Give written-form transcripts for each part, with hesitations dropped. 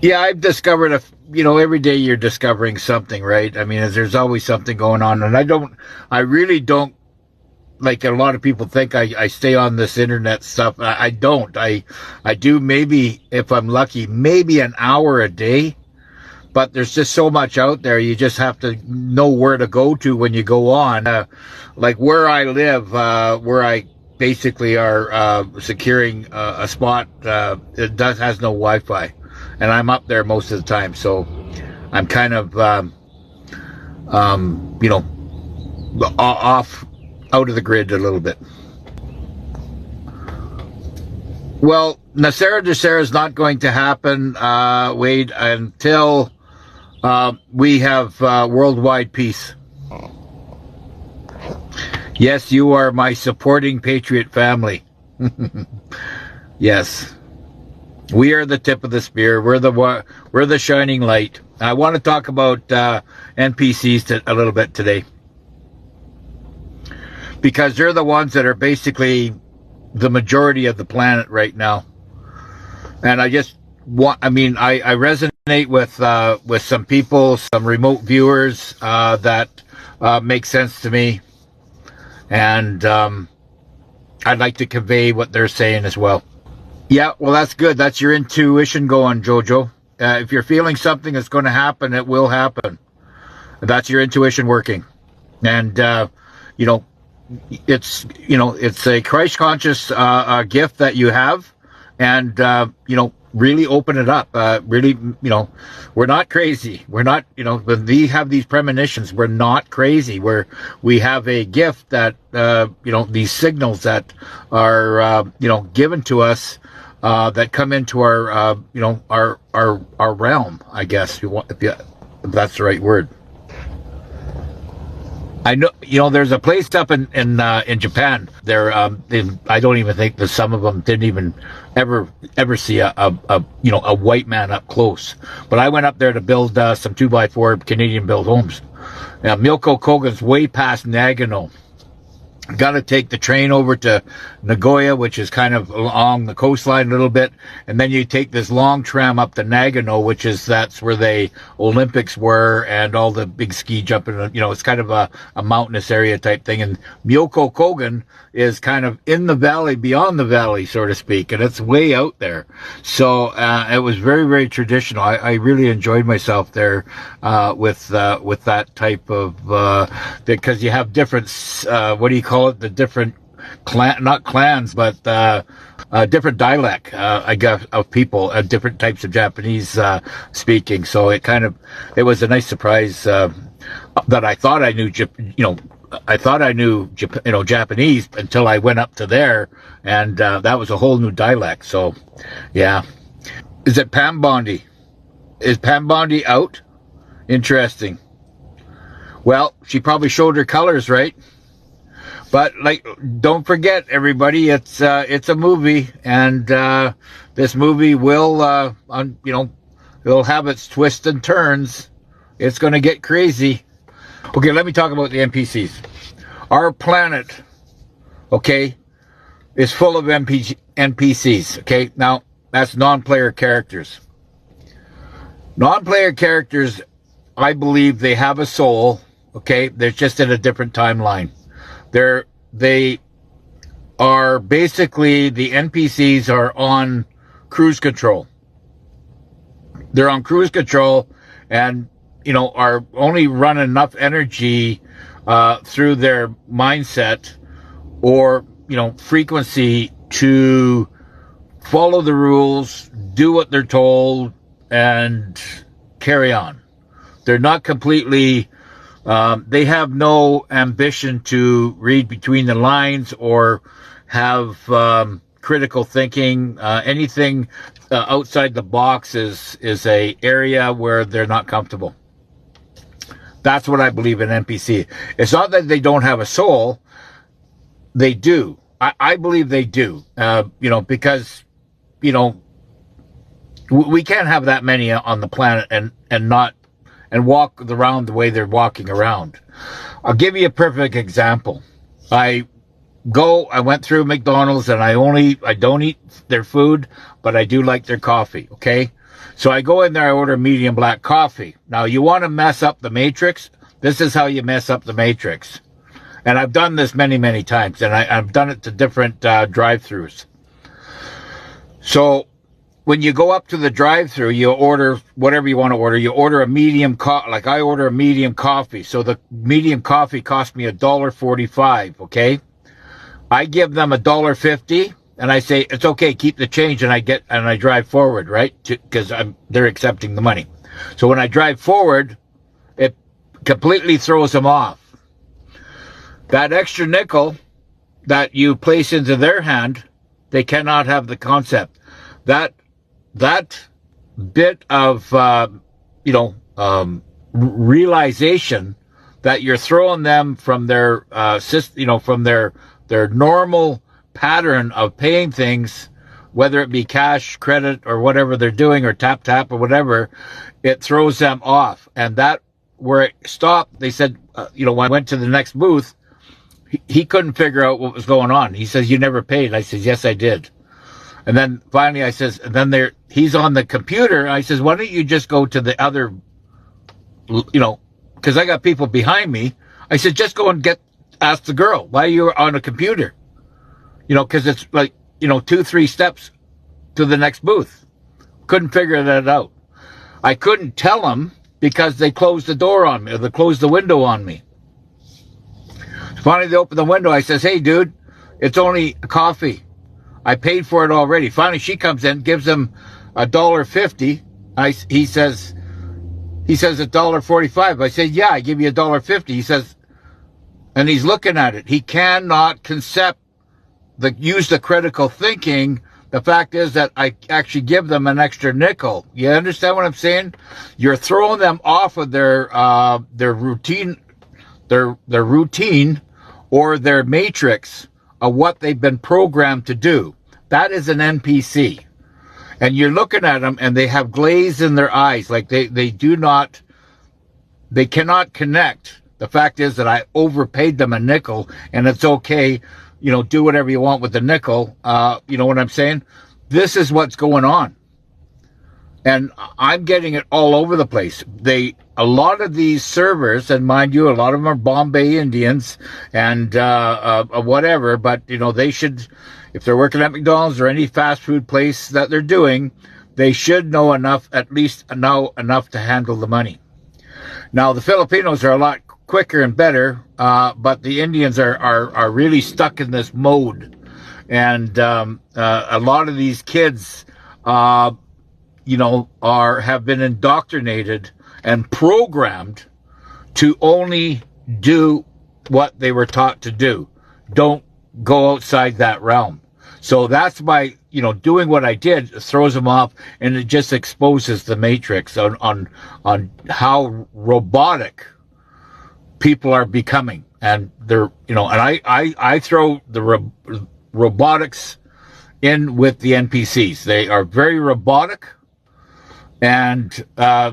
Yeah, I've discovered every day you're discovering something, right? I mean, there's always something going on, and I really don't, like a lot of people think I stay on this internet stuff. I don't. I do, maybe if I'm lucky, maybe an hour a day, but there's just so much out there. You just have to know where to go to when you go on. Like where I live, where I basically are securing a spot, has no Wi-Fi, and I'm up there most of the time, so I'm kind of off, out of the grid a little bit. Well, NESARA DESARA is not going to happen, Wade, until we have worldwide peace. Yes, you are my supporting patriot family. Yes, we are the tip of the spear. We're the shining light. I want to talk about NPCs a little bit today, because they're the ones that are basically the majority of the planet right now. And I resonate with some people, some remote viewers that make sense to me. And I'd like to convey what they're saying as well. Yeah, well, that's good. That's your intuition going, Jojo. If you're feeling something that's going to happen, it will happen. That's your intuition working. And, it's a Christ conscious gift that you have, and really open it up. Really, we're not crazy. We're not, when we have these premonitions, we're not crazy. We have a gift that these signals that are given to us, that come into our our realm, I guess, if that's the right word. I know, there's a place up in Japan. There, I don't even think that some of them didn't even ever see a white man up close. But I went up there to build some 2x4 Canadian built homes. Now, Milko Kogan's way past Nagano. Got to take the train over to Nagoya, which is kind of along the coastline a little bit, and then you take this long tram up to Nagano, that's where the Olympics were and all the big ski jumping. It's kind of a mountainous area type thing. And Milko Kogan is kind of in the valley, beyond the valley, so to speak, and it's way out there. So it was very, very traditional. I really enjoyed myself there with that type of because you have different what do you call it? The different not clans, but different dialect, I guess, of people, different types of Japanese speaking. So it was a nice surprise that I thought I knew, Japanese until I went up to there, and that was a whole new dialect. So, yeah. Is it Pam Bondi? Is Pam Bondi out? Interesting. Well, she probably showed her colors, right? But don't forget, everybody, it's a movie, and this movie will, it'll have its twists and turns. It's going to get crazy. Okay, let me talk about the NPCs. Our planet, okay, is full of NPCs. Okay, now that's non-player characters. Non-player characters, I believe they have a soul. Okay, they're just in a different timeline. They are basically, the NPCs are on cruise control. They're on cruise control and, are only running enough energy through their mindset or, frequency to follow the rules, do what they're told, and carry on. They're not completely... they have no ambition to read between the lines or have critical thinking. Anything outside the box is a area where they're not comfortable. That's what I believe in NPC. It's not that they don't have a soul. They do. I believe they do. Because we can't have that many on the planet and walk around the way they're walking around. I'll give you a perfect example. I went through McDonald's, and I don't eat their food, but I do like their coffee, okay? So I go in there, I order medium black coffee. Now, you want to mess up the matrix? This is how you mess up the matrix. And I've done this many, many times, and I've done it to different drive-thrus. So when you go up to the drive-thru, you order whatever you want to order. You order a medium like I order a medium coffee. So the medium coffee cost me $1.45, okay? I give them $1.50, and I say, it's okay, keep the change, and I drive forward, right? Because they're accepting the money. So when I drive forward, it completely throws them off. That extra nickel that you place into their hand, they cannot have the concept. That bit of, realization that you're throwing them from their, from their normal pattern of paying things, whether it be cash, credit, or whatever they're doing, or tap or whatever, it throws them off. And that, where it stopped, they said, when I went to the next booth, he couldn't figure out what was going on. He says, you never paid. I says, yes, I did. And then finally I says, and then he's on the computer. I says, why don't you just go to the other, because I got people behind me. I said, just go and ask the girl, why are you on a computer? Because it's like, 2-3 steps to the next booth. Couldn't figure that out. I couldn't tell him because they closed the door on me, or they closed the window on me. Finally, they opened the window. I says, hey, dude, it's only a coffee. I paid for it already. Finally, she comes in, gives him $1.50. He says $1.45. I said, yeah, I give you $1.50. He says, and he's looking at it. He cannot use the critical thinking. The fact is that I actually give them an extra nickel. You understand what I'm saying? You're throwing them off of their routine, their routine, or their matrix of what they've been programmed to do. That is an NPC. And you're looking at them and they have glaze in their eyes. Like they cannot connect. The fact is that I overpaid them a nickel, and it's okay, do whatever you want with the nickel. You know what I'm saying? This is what's going on. And I'm getting it all over the place. A lot of these servers, and mind you, a lot of them are Bombay Indians and whatever, but they should, if they're working at McDonald's or any fast food place that they're doing, they should know enough, at least know enough to handle the money. Now, the Filipinos are a lot quicker and better, but the Indians are really stuck in this mode. And a lot of these kids, have been indoctrinated and programmed to only do what they were taught to do. Don't go outside that realm. So that's why, doing what I did throws them off, and it just exposes the matrix on how robotic people are becoming. And they're, and I throw the robotics in with the NPCs. They are very robotic. And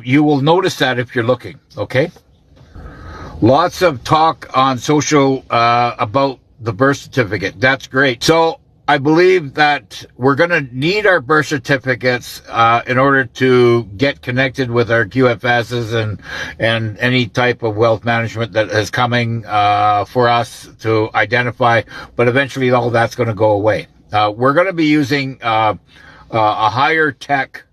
you will notice that if you're looking, okay? Lots of talk on social about the birth certificate. That's great. So I believe that we're going to need our birth certificates in order to get connected with our QFSs and any type of wealth management that is coming for us to identify. But eventually all that's going to go away. We're going to be using a higher tech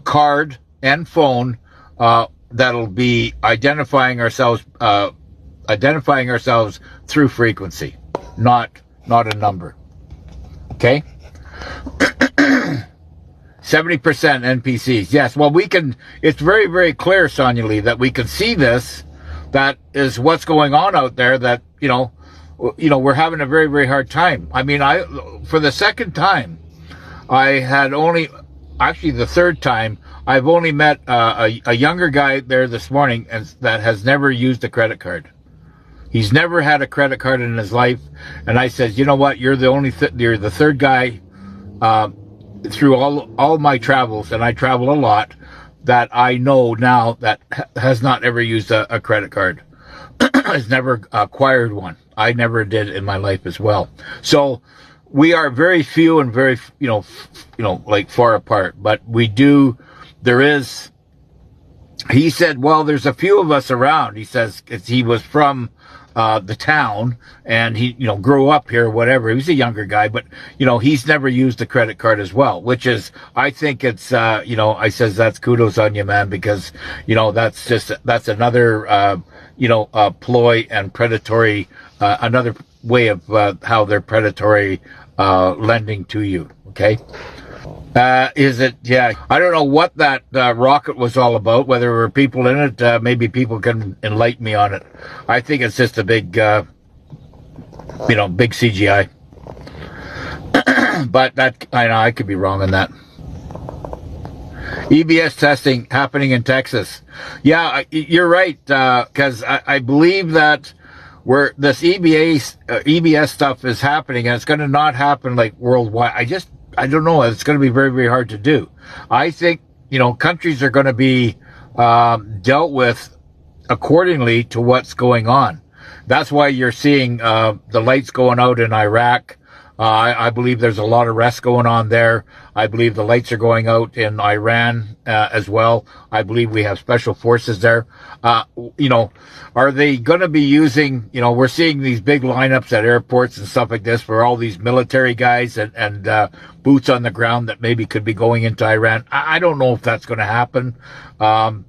card and phone that'll be identifying ourselves through frequency, not a number. Okay. 70% NPCs. Yes. Well, it's very, very clear, Sonia Lee, that we can see this. That is what's going on out there, that, we're having a very, very hard time. I mean, for the second time, the third time, I've only met a younger guy there this morning that has never used a credit card. He's never had a credit card in his life. And I says, you know what? You're the third guy through all my travels, and I travel a lot, that I know now that has not ever used a credit card. Has never acquired one. I never did in my life as well. So we are very few and very, like far apart, but we do there is, he said, well, there's a few of us around. He says, 'cause he was from the town, and he, grew up here, whatever. He was a younger guy, but, he's never used a credit card as well, which is, I think it's, I says, that's kudos on you, man, because, that's another, ploy and predatory, another way of how they're predatory lending to you, okay? Is it? Yeah. I don't know what that rocket was all about, whether there were people in it. Maybe people can enlighten me on it. I think it's just a big, big CGI. But that, I know, I could be wrong on that. EBS testing happening in Texas. Yeah, you're right, because I believe that where this EBS stuff is happening, and it's going to not happen like worldwide. I don't know. It's going to be very, very hard to do. I think, countries are going to be dealt with accordingly to what's going on. That's why you're seeing the lights going out in Iraq. I believe there's a lot of rest going on there. I believe the lights are going out in Iran as well. I believe we have special forces there. Are they going to be using, we're seeing these big lineups at airports and stuff like this for all these military guys and boots on the ground that maybe could be going into Iran. I don't know if that's going to happen.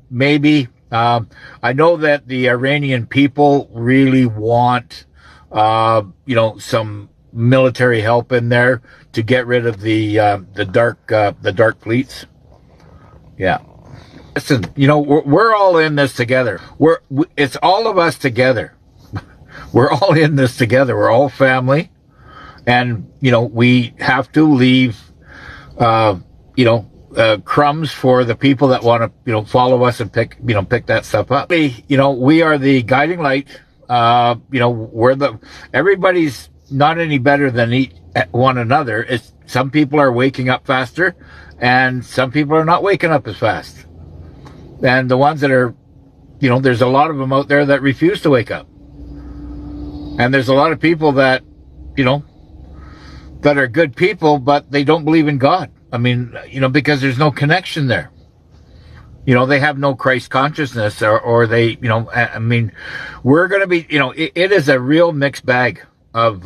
Maybe. I know that the Iranian people really want, some military help in there to get rid of the dark fleets. Yeah. Listen, we're all in this together. It's all of us together. We're all in this together. We're all family, and we have to leave, crumbs for the people that want to, follow us and pick that stuff up. We are the guiding light. Everybody's not any better than one another. It's some people are waking up faster, and some people are not waking up as fast. And the ones that are, there's a lot of them out there that refuse to wake up. And there's a lot of people that, that are good people, but they don't believe in God. I mean, because there's no connection there. They have no Christ consciousness, or they, we're going to be, it is a real mixed bag of,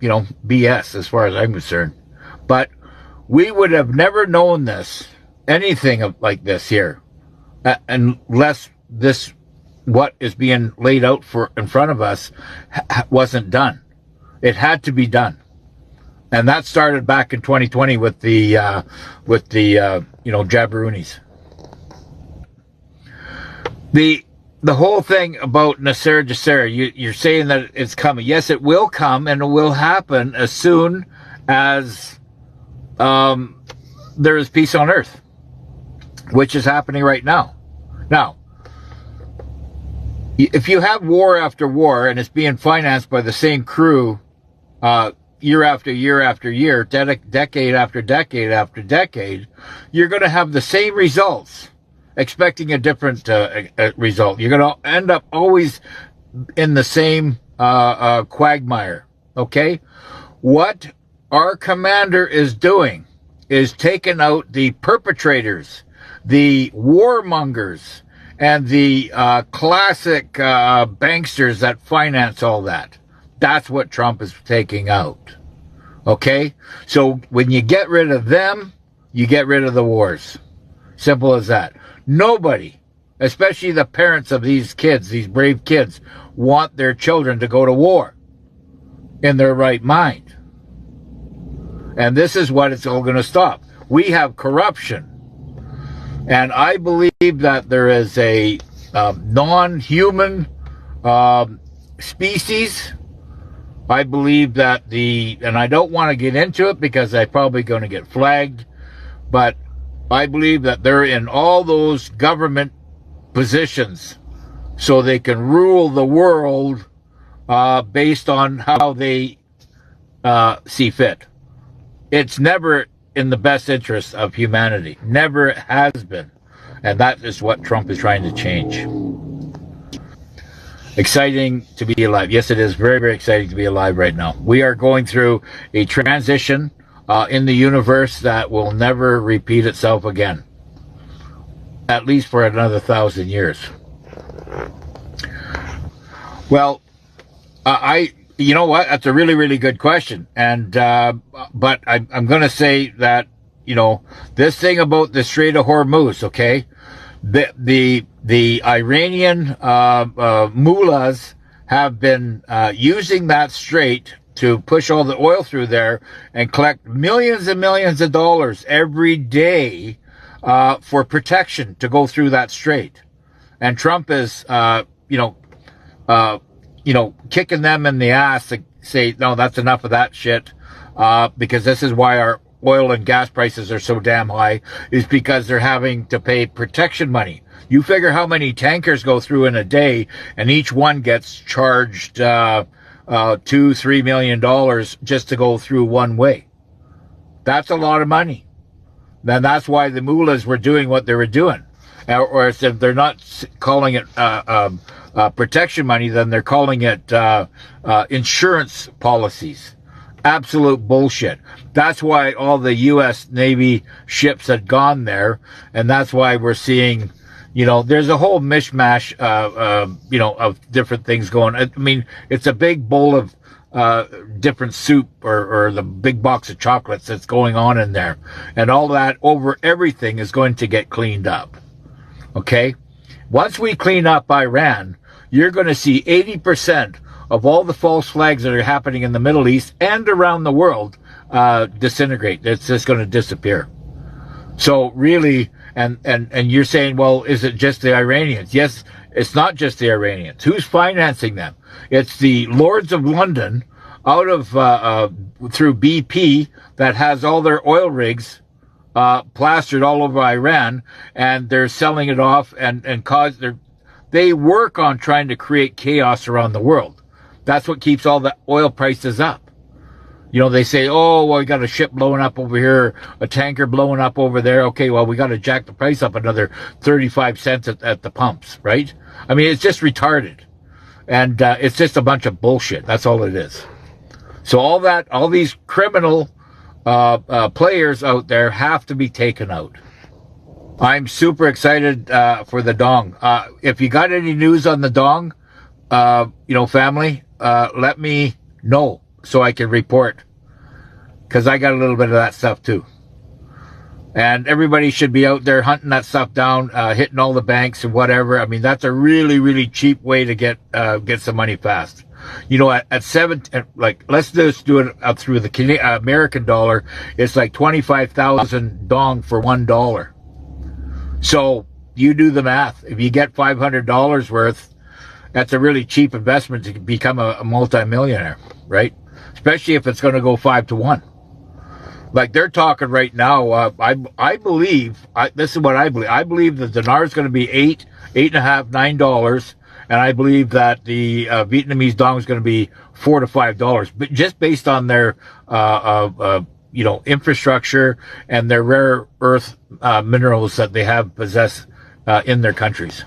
BS as far as I'm concerned. But we would have never known anything like this here, unless what is being laid out in front of us wasn't done. It had to be done. And that started back in 2020 with the jabroonies. The whole thing about NESARA GESARA, you're saying that it's coming. Yes, it will come, and it will happen as soon as there is peace on earth, which is happening right now. Now, if you have war after war, and it's being financed by the same crew year after year after year, decade after decade after decade, you're going to have the same results, expecting a different result. You're going to end up always in the same quagmire, okay? What our commander is doing is taking out the perpetrators, the warmongers, and the classic banksters that finance all that. That's what Trump is taking out, okay? So when you get rid of them, you get rid of the wars. Simple as that. Nobody, especially the parents of these kids, these brave kids, want their children to go to war in their right mind. And this is what it's all going to stop. We have corruption. And I believe that there is a non-human species. I believe that and I don't want to get into it because I'm probably going to get flagged, but I believe that they're in all those government positions so they can rule the world based on how they see fit. It's never in the best interest of humanity. Never has been. And that is what Trump is trying to change. Exciting to be alive. Yes, it is very, very exciting to be alive right now. We are going through a transition in the universe that will never repeat itself again. at least for another 1,000 years. Well, you know what? That's a really, really good question. And, but I'm going to say that, you know, this thing about the Strait of Hormuz, okay? The Iranian, mullahs have been, using that strait to push all the oil through there and collect millions and millions of dollars every day, for protection to go through that strait. And Trump is, kicking them in the ass to say, no, that's enough of that shit, because this is why our oil and gas prices are so damn high, is because they're having to pay protection money. You figure how many tankers go through in a day, and each one gets charged $2-3 million just to go through one way. That's a lot of money. Then that's why the mullahs were doing what they were doing. Or if they're not calling it protection money, then they're calling it insurance policies. Absolute bullshit. That's why all the U.S. Navy ships had gone there, and that's why we're seeing, you know, there's a whole mishmash, of different things going. I mean, it's a big bowl of different soup or the big box of chocolates that's going on in there, and all that over everything is going to get cleaned up. Okay? Once we clean up Iran, you're going to see 80% of all the false flags that are happening in the Middle East and around the world disintegrate. It's just going to disappear. So really, and you're saying, well, is it just the Iranians? Yes, it's not just the Iranians. Who's financing them? It's the Lords of London out of through BP that has all their oil rigs plastered all over Iran, and they're selling it off and they work on trying to create chaos around the world. That's what keeps all the oil prices up. You know, they say, oh, well, we got a ship blowing up over here, a tanker blowing up over there. Okay, well, we got to jack the price up another 35 cents at the pumps, right? I mean, it's just retarded. And it's just a bunch of bullshit. That's all it is. So all these criminal players out there have to be taken out. I'm super excited for the Dong. If you got any news on the Dong, family, let me know so I can report, because I got a little bit of that stuff too. And everybody should be out there hunting that stuff down, hitting all the banks and whatever. I mean, that's a really, really cheap way to get some money fast. You know, at let's just do it through the American dollar. It's like 25,000 Dong for $1. So you do the math. If you get $500 worth, that's a really cheap investment to become a multimillionaire, right? Especially if it's going to go 5-1. Like they're talking right now. I believe this is what I believe. I believe the dinar is going to be $8.5, $9. And I believe that the Vietnamese Dong is going to be $4 to $5, but just based on their, infrastructure and their rare earth minerals that they have possessed in their countries.